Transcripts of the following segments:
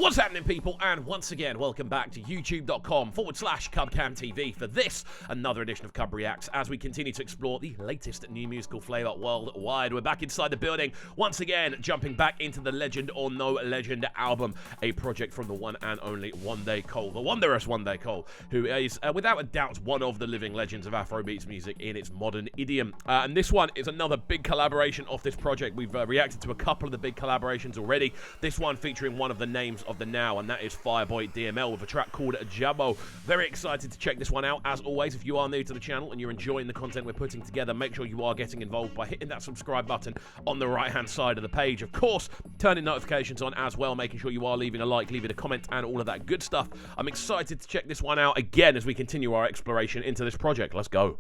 What's happening, people? And once again, welcome back to youtube.com/CubCamTV for this, another edition of CUBREACTS, as we continue to explore the latest new musical flavor worldwide. We're back inside the building, once again, jumping back into the Legend or No Legend album, a project from the one and only Wande Cole, the wondrous Wande Cole, who is, without a doubt, one of the living legends of Afrobeats music in its modern idiom. And this one is another big collaboration off this project. We've reacted to a couple of the big collaborations already. This one featuring one of the names of the now, and that is Fireboy DML with a track called Jabo. Very excited to check this one out. As always, if you are new to the channel and you're enjoying the content we're putting together, make sure you are getting involved by hitting that subscribe button on the right-hand side of the page. Of course, turning notifications on as well, making sure you are leaving a like, leaving a comment, and all of that good stuff. I'm excited to check this one out again as we continue our exploration into this project. Let's go.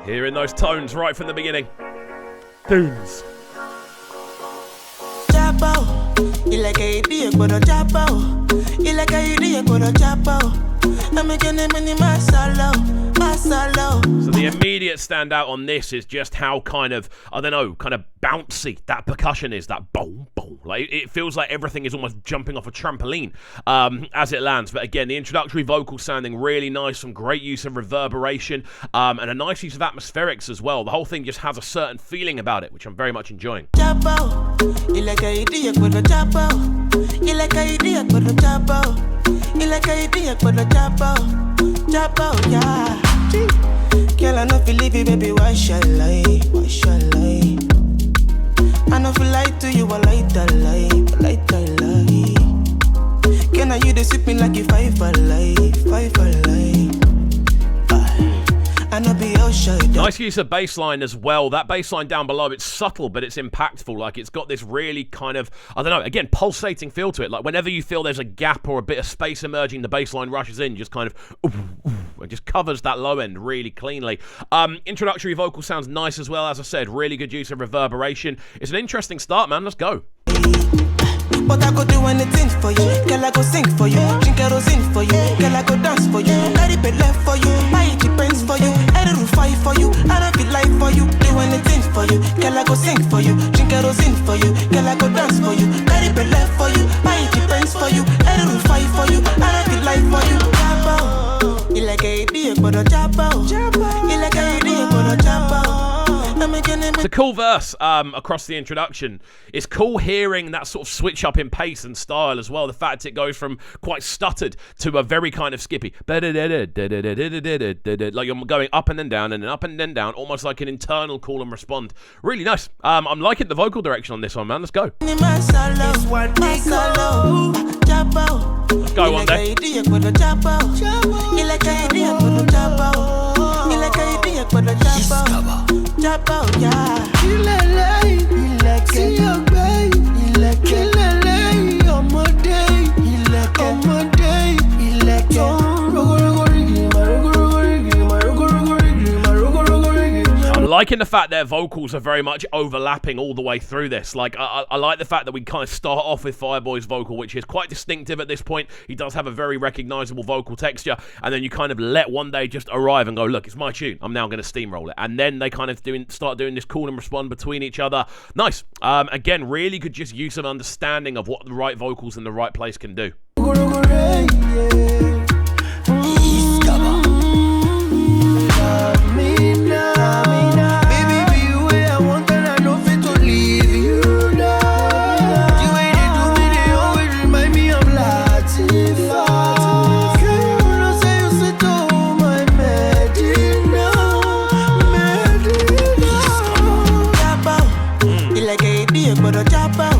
Hearing those tones right from the beginning. Tunes. Jabo, you like a idea, but a Jabo. You like a idea, but a Jabo. I'm making a mini my solo. So the immediate standout on this is just how kind of, I don't know, kind of bouncy that percussion is, that boom, boom. Like, it feels like everything is almost jumping off a trampoline as it lands. But again, the introductory vocals sounding really nice, some great use of reverberation, and a nice use of atmospherics as well. The whole thing just has a certain feeling about it, which I'm very much enjoying. Jabo, you like a idea, but a Jabo. You like a idea, but a Jabo. You like a idea, but a Jabo. Jabo, yeah. Girl, I know feel leave you, baby, why shall I? Why shall I? I know feel lie to you, I like that lie, I like that lie. Can I you the sweep me like if I lie? I know be all shy. Nice use of bass line as well. That bass line down below, it's subtle, but it's impactful. Like, it's got this really kind of, I don't know, again, pulsating feel to it. Like, whenever you feel there's a gap or a bit of space emerging, the bass line rushes in, just kind of, it just covers that low end really cleanly. Introductory vocal sounds nice as well. As I said, really good use of reverberation. It's an interesting start, man. Let's go. But I go do anything for you. Girl, I go sing for you. Drink kerosene for you. Girl, I go dance for you. Let it be left for you. Buy it depends for you. I don't fight for you. I don't feel like for you. Do anything for you. Girl, I go sing for you. Drink kerosene for you. Girl, I go dance for you. Let it be left for you. Buy it depends for you. I don't fight for you. I don't feel like for you. Jabo, you like a idea, but a Jabo. You like a idea, but a Jabo. It's a cool verse across the introduction. It's cool hearing that sort of switch up in pace and style as well. The fact it goes from quite stuttered to a very kind of skippy. Like you're going up and then down and then up and then down, almost like an internal call and respond. Really nice. I'm liking the vocal direction on this one, man. Let's go. Let's go, Wande. Jabo, yeah. I'm liking the fact their vocals are very much overlapping all the way through this. Like, I like the fact that we kind of start off with Fireboy's vocal, which is quite distinctive at this point. He does have a very recognizable vocal texture, and then you kind of let Wande just arrive and go, look, it's my tune. I'm now going to steamroll it. And then they kind of start doing this call and respond between each other. Nice. Again, really good just use of understanding of what the right vocals in the right place can do.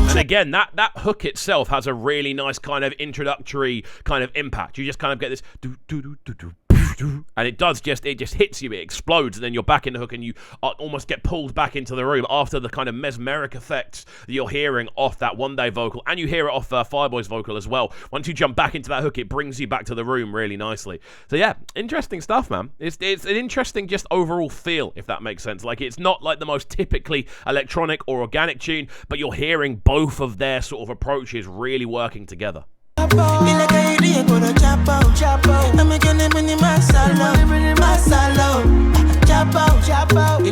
And again, that hook itself has a really nice kind of introductory kind of impact. You just kind of get this do do do do do and it just hits you, it explodes, and then you're back in the hook and you almost get pulled back into the room after the kind of mesmeric effects that you're hearing off that Wande vocal, and you hear it off Fireboy's vocal as well. Once you jump back into that hook, it brings you back to the room really nicely. So yeah, interesting stuff, man. It's an interesting just overall feel, if that makes sense. Like, it's not like the most typically electronic or organic tune, but you're hearing both of their sort of approaches really working together. idea go to Jabo. I'm making it mini masalo. Jabo.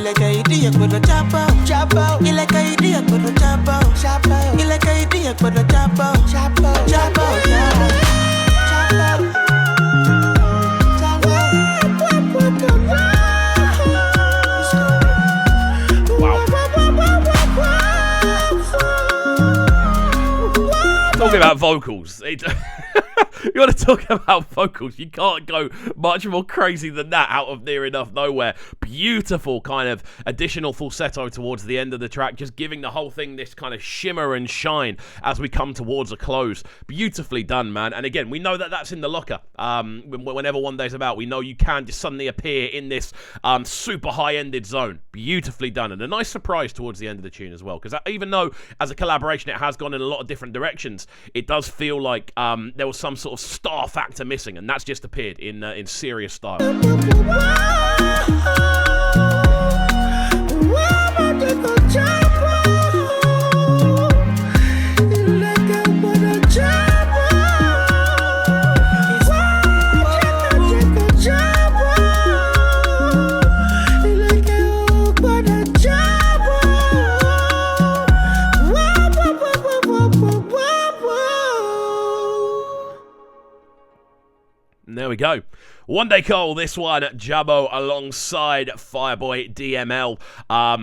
Like a idea go to Jabo. Like a idea go to Jabo. Like a idea go to Jabo. Yeah. Talking about vocals. You want to talk about vocals, you can't go much more crazy than that out of Near Enough Nowhere. Beautiful kind of additional falsetto towards the end of the track, just giving the whole thing this kind of shimmer and shine as we come towards a close. Beautifully done, man. And again, we know that that's in the locker. Whenever Wande's about, we know you can just suddenly appear in this super high-ended zone. Beautifully done. And a nice surprise towards the end of the tune as well, because even though as a collaboration it has gone in a lot of different directions, it does feel like there was some sort of star factor missing, and that's just appeared in serious style. There we go. Wande Cole, this one, Jabo alongside Fireboy DML.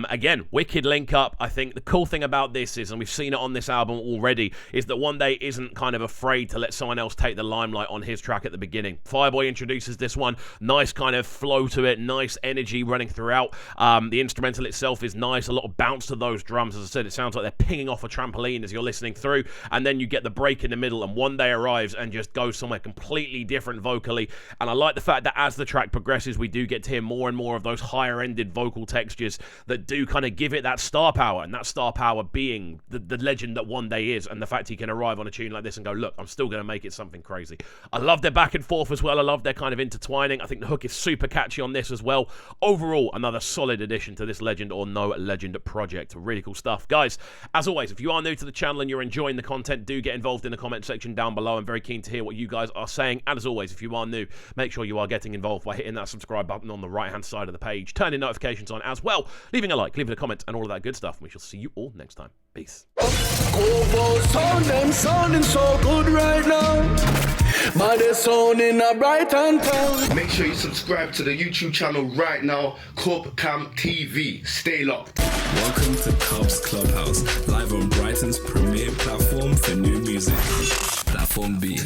Again, wicked link up. I think the cool thing about this is, and we've seen it on this album already, is that Wande isn't kind of afraid to let someone else take the limelight on his track at the beginning. Fireboy introduces this one, nice kind of flow to it, nice energy running throughout. The instrumental itself is nice, a lot of bounce to those drums. As I said, it sounds like they're pinging off a trampoline as you're listening through, and then you get the break in the middle, and Wande arrives and just goes somewhere completely different vocally. And I like the fact that as the track progresses, we do get to hear more and more of those higher-ended vocal textures that do kind of give it that star power, and that star power being the legend that Wande is, and the fact he can arrive on a tune like this and go, look, I'm still going to make it something crazy. I love their back and forth as well. I love their kind of intertwining. I think the hook is super catchy on this as well. Overall, another solid addition to this Legend or No Legend project. Really cool stuff. Guys, as always, if you are new to the channel and you're enjoying the content, do get involved in the comment section down below. I'm very keen to hear what you guys are saying. And as always, if you are new, make sure you are getting involved by hitting that subscribe button on the right hand side of the page, turning notifications on as well, leaving a like, leaving a comment, and all of that good stuff. We shall see you all next time. Peace. Sounding so good right now. But they're sounding a Brighton town. Make sure you subscribe to the YouTube channel right now, CUBCAM TV. Stay locked. Welcome to Cubs Clubhouse, live on Brighton's premier platform for new music. Platform B.